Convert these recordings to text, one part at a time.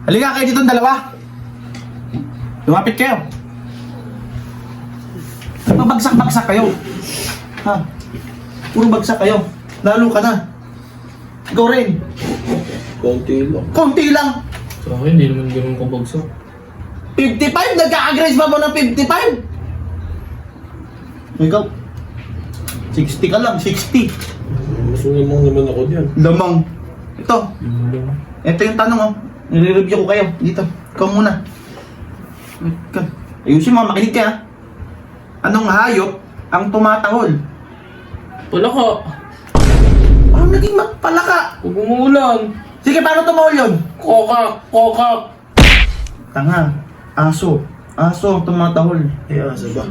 Halika kayo dito dalawa. Lumapit kayo. Mabagsak-bagsak kayo. Ha? Puro bagsak kayo. Lalo ka na. Ikaw rin. Konti lang. Konti lang. Sa akin, hindi naman ganun kabagsak. 55? Nagka-aggress pa mo ng 55? Ikaw. 60 ka lang, 60. Mas lamang naman ako diyan. Lamang. Ito. Yun lang. Ito yung tanong oh. Nire-review ko kayo. Dito. Ikaw muna. Ayusin mo, makinig ka ha. Anong hayop ang tumatahol? Palaka. Parang naging palaka. Huwag umuulan. Sige, paano tumahol yun? Kokak. Kokak. Tanga. Aso. Aso ang tumatahol. Eh, asa ba?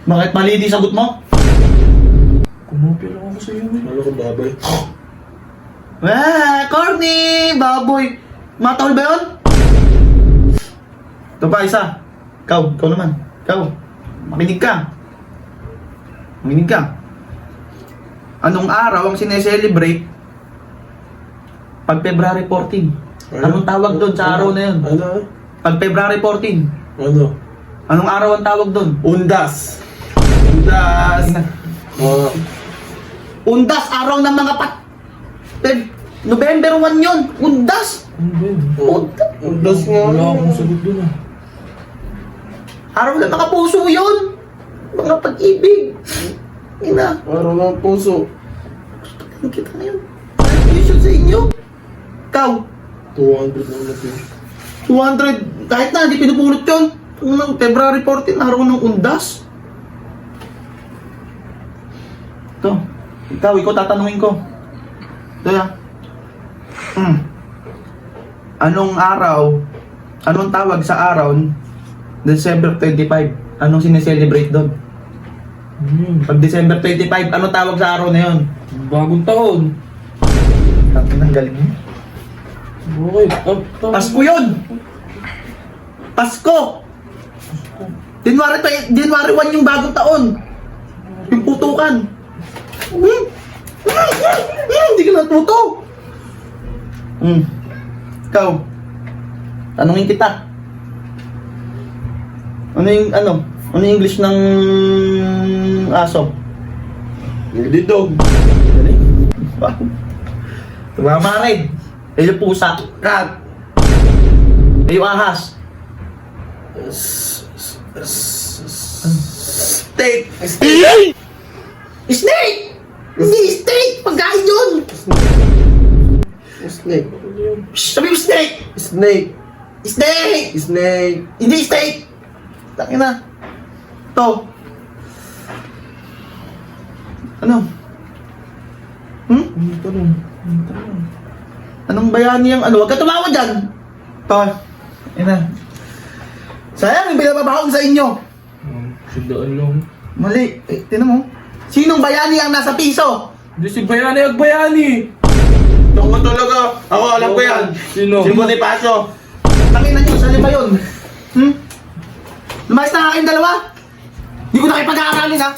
Bakit mali di sagot mo? Kumopia lang ako sa iyo eh. Ano ko babay? Corny! Baboy! Matahol ba yun? Ito pa, isa. Ikaw naman. Ikaw. Makinig ka. Makinig ka. Anong araw ang sineselebrate pag February 14? Anong tawag doon sa araw na yun? Ano? Pag February 14, Ano? anong araw ang tawag doon? Undas. Undas! Ah, Undas! Araw ng mga November 1 yun! Undas! Ano ba yun? undas nga. Wala akong sagot dun ah. Araw ng mga puso yun! Mga pag-ibig! Ina! Araw ng puso. Nakita na yun. Confusion sa inyo. Ikaw, 200 na natin. 200. Kahit na, hindi pinupulot yun. Unang February 14, araw ng undas. Ito. Ikaw tatanungin ko. Ito ya. Anong tawag sa araw December 25? Anong sineselebrate doon? Pag December 25, anong tawag sa araw na yun? Bagong taon. Tapos ang galing mo. Okay. Pasko yun! Pasko! January 1 yung bagong taon. Yung putukan. Hindi ka natuto. Ikaw. Tanungin kita. Ano yung English ng aso? Hindi dog. Wow. Tumama rin. Eh yung pusa. Cat. Eh yung ahas. Steak. Snake! Hindi steak! Pagkain yun! Snake. Shh, sabi mo snake! Snake. Snake! Snake. Hindi steak! Tangin na. Ito. Ano? Ano tanong? Anong bayani yung ano? Huwag ka tumawa dyan! Ito. Ina. Sayang, yung pinababaon sa inyo. Sandaan lang. Mali. Eh, tinan mo. Sinong bayani ang nasa piso? Hindi si Bayani Agbayani. Ito ko talaga. Ako alam ko yan. Sino? Si Bonifacio. Tangin na nyo, saan ba yun? Lumayas na ang aking dalawa? Hindi ko na kayo pag-aaralin ha?